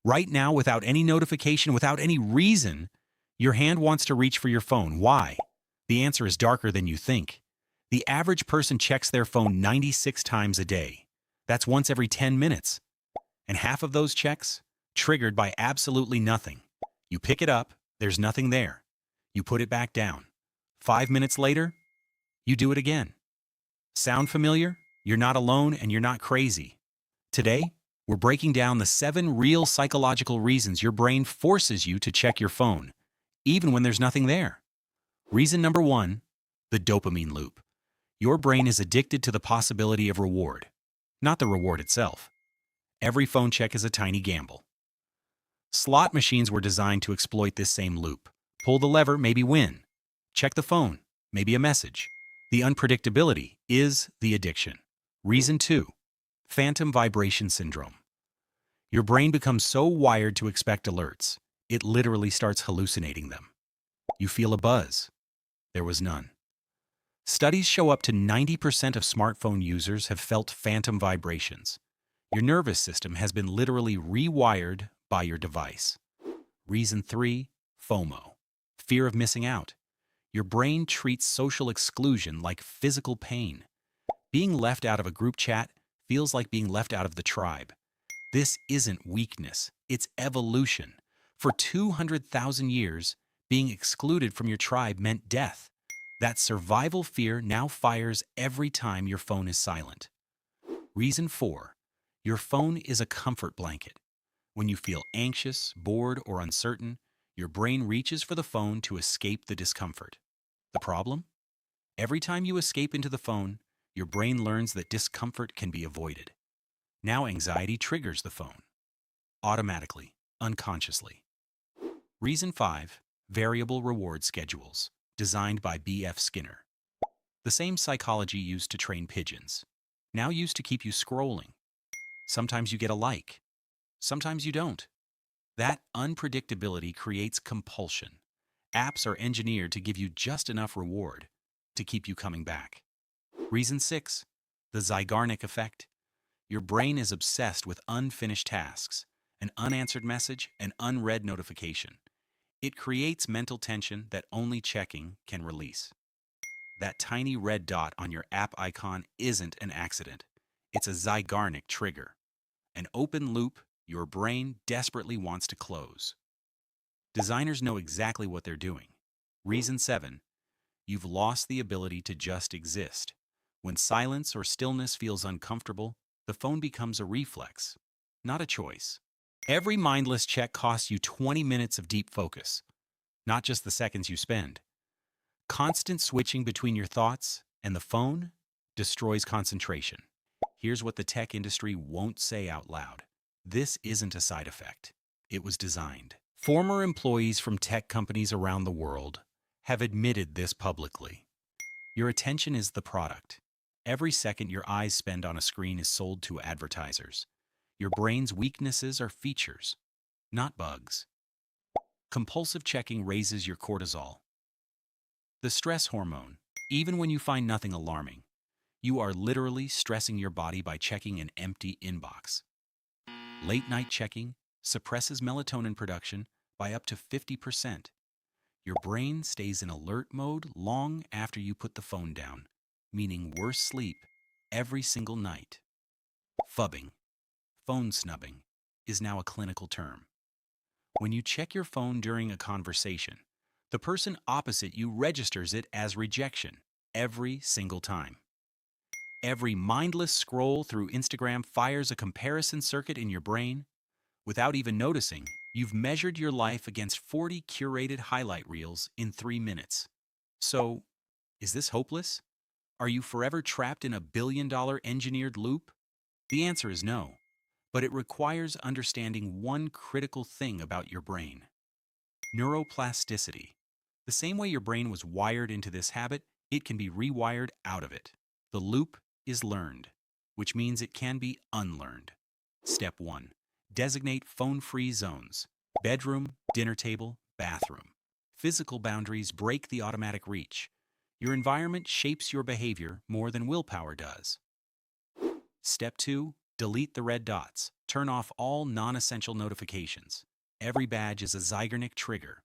Right now, without any notification, without any reason, your hand wants to reach for your phone. Why? The answer is darker than you think. The average person checks their phone 96 times a day. That's once every 10 minutes. And half of those checks? Triggered by absolutely nothing. You pick it up, there's nothing there. You put it back down. 5 minutes later, you do it again. Sound familiar? You're not alone and you're not crazy. Today, we're breaking down the 7 real psychological reasons your brain forces you to check your phone, even when there's nothing there. Reason number 1, the dopamine loop. Your brain is addicted to the possibility of reward, not the reward itself. Every phone check is a tiny gamble. Slot machines were designed to exploit this same loop. Pull the lever, maybe win. Check the phone, maybe a message. The unpredictability is the addiction. Reason 2, phantom vibration syndrome. Your brain becomes so wired to expect alerts, it literally starts hallucinating them. You feel a buzz. There was none. Studies show up to 90% of smartphone users have felt phantom vibrations. Your nervous system has been literally rewired by your device. Reason 3, FOMO, fear of missing out. Your brain treats social exclusion like physical pain. Being left out of a group chat feels like being left out of the tribe. This isn't weakness, it's evolution. For 200,000 years, being excluded from your tribe meant death. That survival fear now fires every time your phone is silent. Reason 4, your phone is a comfort blanket. When you feel anxious, bored, or uncertain, your brain reaches for the phone to escape the discomfort. The problem? Every time you escape into the phone, your brain learns that discomfort can be avoided. Now anxiety triggers the phone. Automatically, unconsciously. Reason 5, variable reward schedules, designed by B.F. Skinner. The same psychology used to train pigeons, now used to keep you scrolling. Sometimes you get a like, sometimes you don't. That unpredictability creates compulsion. Apps are engineered to give you just enough reward to keep you coming back. Reason 6, the Zeigarnik effect. Your brain is obsessed with unfinished tasks, an unanswered message, an unread notification. It creates mental tension that only checking can release. That tiny red dot on your app icon isn't an accident. It's a Zeigarnik trigger, an open loop your brain desperately wants to close. Designers know exactly what they're doing. Reason 7, you've lost the ability to just exist. When silence or stillness feels uncomfortable, the phone becomes a reflex, not a choice. Every mindless check costs you 20 minutes of deep focus, not just the seconds you spend. Constant switching between your thoughts and the phone destroys concentration. Here's what the tech industry won't say out loud. This isn't a side effect. It was designed. Former employees from tech companies around the world have admitted this publicly. Your attention is the product. Every second your eyes spend on a screen is sold to advertisers. Your brain's weaknesses are features, not bugs. Compulsive checking raises your cortisol, the stress hormone. Even when you find nothing alarming, you are literally stressing your body by checking an empty inbox. Late-night checking suppresses melatonin production by up to 50%. Your brain stays in alert mode long after you put the phone down, meaning worse sleep every single night. Phubbing, phone snubbing, is now a clinical term. When you check your phone during a conversation, the person opposite you registers it as rejection every single time. Every mindless scroll through Instagram fires a comparison circuit in your brain. Without even noticing, you've measured your life against 40 curated highlight reels in 3 minutes. So, is this hopeless? Are you forever trapped in a billion-dollar engineered loop? The answer is no, but it requires understanding one critical thing about your brain: neuroplasticity. The same way your brain was wired into this habit, it can be rewired out of it. The loop is learned, which means it can be unlearned. Step 1. Designate phone-free zones: bedroom, dinner table, bathroom. Physical boundaries break the automatic reach. Your environment shapes your behavior more than willpower does. Step 2. Delete the red dots. Turn off all non-essential notifications. Every badge is a Zeigarnik trigger.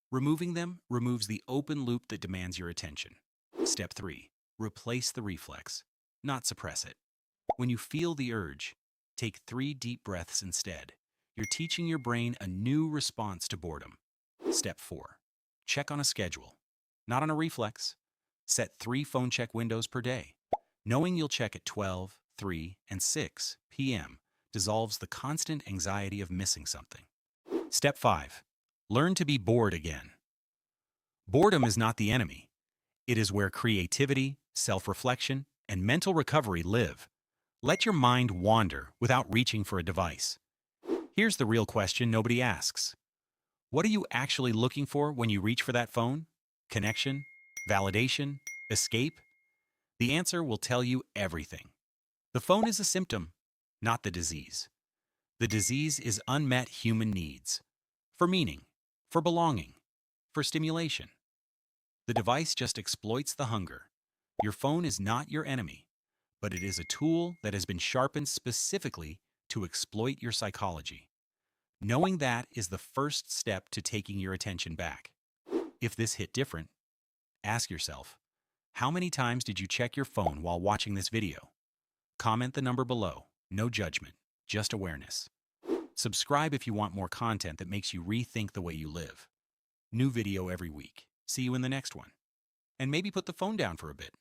Removing them removes the open loop that demands your attention. Step 3. Replace the reflex, not suppress it. When you feel the urge, take 3 deep breaths instead. You're teaching your brain a new response to boredom. Step 4. Check on a schedule, not on a reflex. Set 3 phone check windows per day. Knowing you'll check at 12, 3, and 6 p.m. dissolves the constant anxiety of missing something. Step 5. Learn to be bored again. Boredom is not the enemy. It is where creativity, self-reflection, and mental recovery live. Let your mind wander without reaching for a device. Here's the real question nobody asks. What are you actually looking for when you reach for that phone? Connection? Validation? Escape? The answer will tell you everything. The phone is a symptom, not the disease. The disease is unmet human needs. For meaning, for belonging, for stimulation. The device just exploits the hunger. Your phone is not your enemy, but it is a tool that has been sharpened specifically to exploit your psychology. Knowing that is the first step to taking your attention back. If this hit different, ask yourself, how many times did you check your phone while watching this video? Comment the number below. No judgment, just awareness. Subscribe if you want more content that makes you rethink the way you live. New video every week. See you in the next one. And maybe put the phone down for a bit.